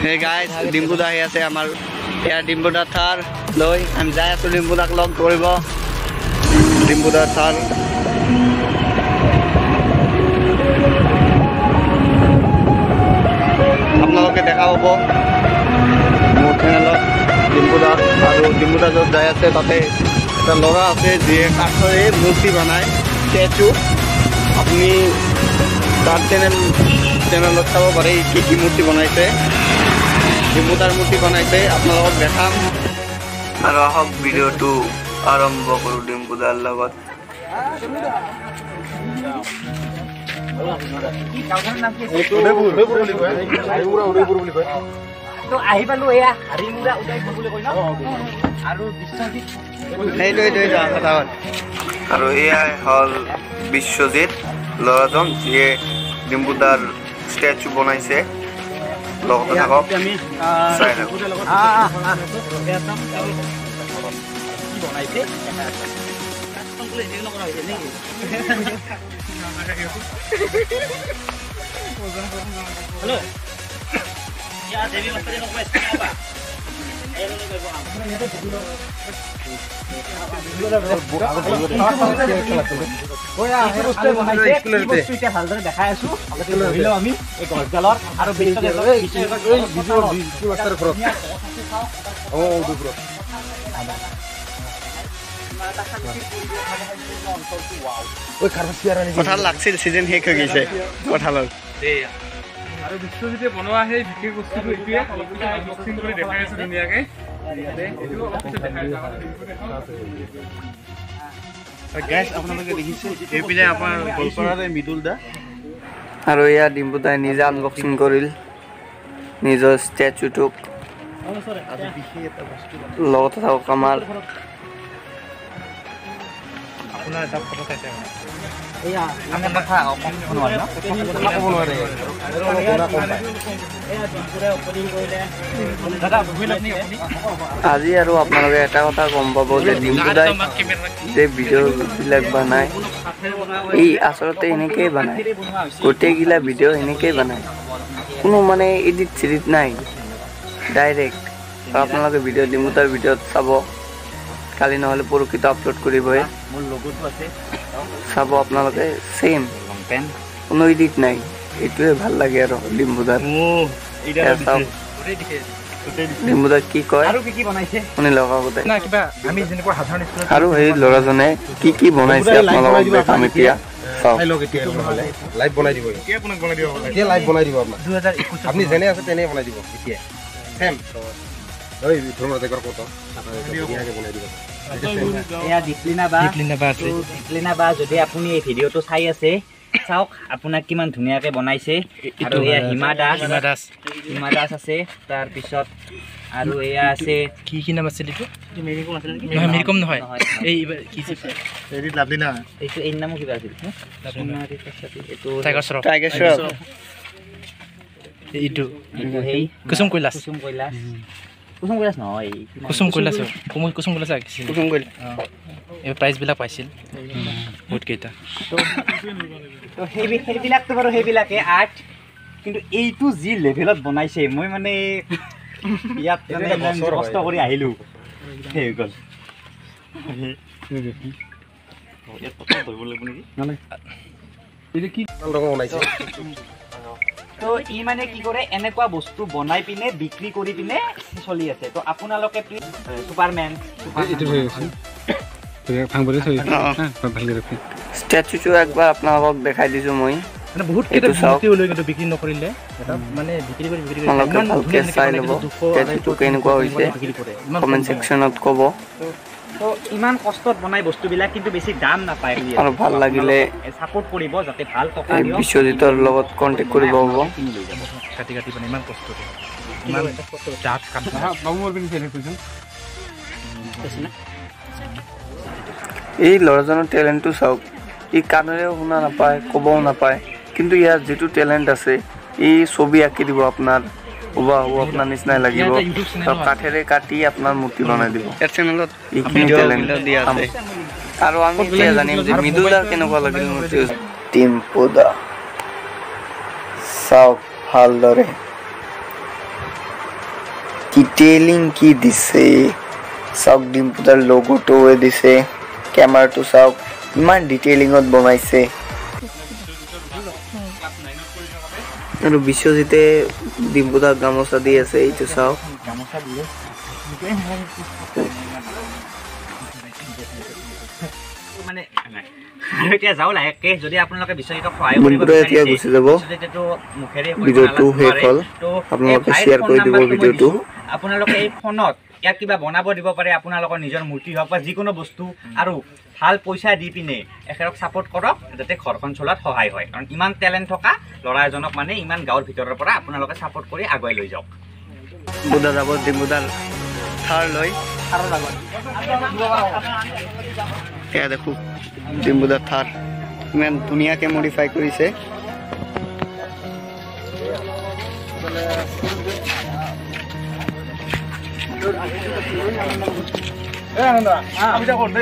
Hey guys, ডিম্বুদা আহি আছে আমাৰ ইয়াৰ ডিম্বুদা থাৰ লৈ আমি যাই আছো ডিম্বুদাক লগ কৰিব ডিম্বুদা থাৰ আপোনালোকে দেখা পাব মোৰ চেনেলত ডিম্বুদা আৰু ডিম্বুদা য'ত যাই আছে তাতে এটা ল'ৰা আছে যিয়ে কাঠৰে মূৰ্তি বনায় ষ্টেচু আপুনি তাৰ চেনেলত চাব পাৰে কি মূৰ্তি বনাইছে ডিম্বুদাৰ মূৰ্তি বনাইছে আপোনালোকক দেখাম আৰু আহক ভিডিঅ'টো আৰম্ভ কৰোঁ ডিম্বুদাৰ লগত তো আহি পালো এয়া হাৰিমুৰা উদয়পুৰ বুলি কয় ন আৰু বিশ্বজিৎ আৰু এয়াই হ'ল বিশ্বজিৎ ল'ৰাজন যিয়ে ডিম্বুদাৰ ষ্টেচু বনাইছে লগতে থাকক চাই থাকক দেখাই আছো আমি এই গছডালৰ আৰু কঁঠাল লাগছিল চিজন শেষ হৈ গৈছে কঁঠালৰ আৰু বিশ্বজিতে বনোৱা সেই বিশেষ বস্তুটো এইটোৱে আনবক্সিং কৰি দেখাই আছো ধুনীয়াকে গাইজ আপোনালোকে দেখিছে এইপিনে আপোনাৰ গোলপাৰাৰে মৃদুল দা আৰু এয়া ডিম্বুদাই নিজে আনবক্সিং কৰিল নিজৰ ষ্টেচুটোক লগতে থাকক আমাৰ আপোনাৰ এটা ফটো চাইছে আজি আৰু আপোনালোকে এটা কথা গম পাব যে ডিম্বুদাই যে ভিডিঅ'বিলাক বনায় এই আচলতে এনেকেই বনায় গোটেইগিলা ভিডিঅ' এনেকেই বনায় কোনো মানে এডিট চেডিট নাই ডাইৰেক্ট আপোনালোকে ভিডিঅ' ডিম্বুদাৰ ভিডিঅ'ত চাব কালি নহ'লে পৰহিটো আপলোড কৰিবই মোৰ লগতো আছে চাব আপোনালোকে ছেম কোনো এডিট নাই এইটোৱে ভাল লাগে আৰু ডিম্বুদাৰ ডিম্বুদাৰ কি কয় শুনি লওক আগতে আৰু এই ল'ৰাজনে কি বনাইছে আপোনালোকক দেখাম এতিয়া আপনি যেনে আছে তেনে বনাই দিব এতিয়া দীপলিনা বা যদি আপুনি এই ভিডিঅ'টো চাই আছে চাওক আপোনাক কিমান ধুনীয়াকে বনাইছে আৰু এয়া হিমা দাস আছে তাৰপিছত আৰু এয়া আছে কি নাম আছিল এইটো মেৰিকম নহয় এই এইটো এই নামো কিবা আছিল এইটো কুসুম কৈলাশ নহয় কুসুম কৈলাশ এই প্ৰাইজবিলাক পাইছিল বহুত কেইটা তো সেইবিলাকতো বাৰু সেইবিলাকে আৰ্ট কিন্তু এইটো যি লেভেলত বনাইছে মই মানে ইয়াত কষ্ট কৰি আহিলোঁ সেই গ'ল তো ই মানে কি কৰে এনেকুৱা বস্তু বনাই পিনে বিক্ৰী কৰি পিনে চলি আছে তো আপোনালোকে চুপাৰমেন ষ্টেচুটো একবাৰ আপোনালোকক দেখাই দিছো মই বহুত কেইটা মূৰ্তি ওলাই কিন্তু বিক্ৰী নকৰিলে এটা মানে বিক্ৰী কৰি ভালকে চাই ল'ব ষ্টেচুটো কেনেকুৱা হৈছে কমেণ্ট ছেকশ্যনত ক'ব তো ইমান কষ্টত বনাই বস্তুবিলাক কিন্তু বেছি দাম নাপায় আৰু ভাল লাগিলে ছাপোৰ্ট কৰিব যাতে ভাল টকা দিয়ক বিশ্বজিতৰ লগত কণ্টেক্ট কৰিব হ'ব কাটি মানে ইমান কষ্ট ইমান ডাঠ কাম এই ল'ৰাজনৰ টেলেণ্টটো চাওক ই কাণেৰেও শুনা নাপায় ক'বও নাপায় কিন্তু ইয়াৰ যিটো টেলেণ্ট আছে ই ছবি আঁকি দিব আপোনাৰ হুবাহু আপোনাৰ নিচিনাই লাগিব কাঠেৰে কাটি আপোনাৰ মূৰ্তি বনাই দিব চেনেলত এইখিনি টেলেণ্ট দিয়া আছে আৰু আমি এতিয়া জানিম যে মৃদুলাৰ কেনেকুৱা লাগিল মূৰ্তি ডিম্বুদা চাওক ভালদৰে ডিটেইলিং কি দিছে চাওক ডিম্পুদাৰ লগোটোৱে দিছে কেমেৰাটো চাওক ইমান ডিটেইলিঙত বনাইছে আৰু বিশ্বজিতে ডিম্পুদাৰ গামোচা দি আছে এইটো চাওক মানে আৰু এতিয়া যাওঁ লাহেকে যদি আপোনালোকে বিশ্বজিতক সহায় ডিম্পুদা এতিয়া গুচি যাব ভিডিঅ'টো শেষ হ'ল আপোনালোকে শ্বেয়াৰ কৰি দিব ভিডিঅ'টো আপোনালোকে এই ফোনত ইয়াক কিবা বনাব দিব পাৰে আপোনালোকৰ নিজৰ মূৰ্তি হওক বা যিকোনো বস্তু আৰু ভাল পইচা দি পিনে এখেতক ছাপোৰ্ট কৰক যাতে ঘৰখন চলাত সহায় হয় কাৰণ ইমান টেলেণ্ট থকা ল'ৰা এজনক মানে ইমান গাঁৱৰ ভিতৰৰ পৰা আপোনালোকে ছাপোৰ্ট কৰি আগুৱাই লৈ যাওক ডিম্পুদা যাব ডিম্পুদাৰ থাৰ লৈ এয়া দেখো ডিম্পুদাৰ থাৰ ইমান ধুনীয়াকৈ মডিফাই কৰিছে আনন্দ আমি যা কৰতে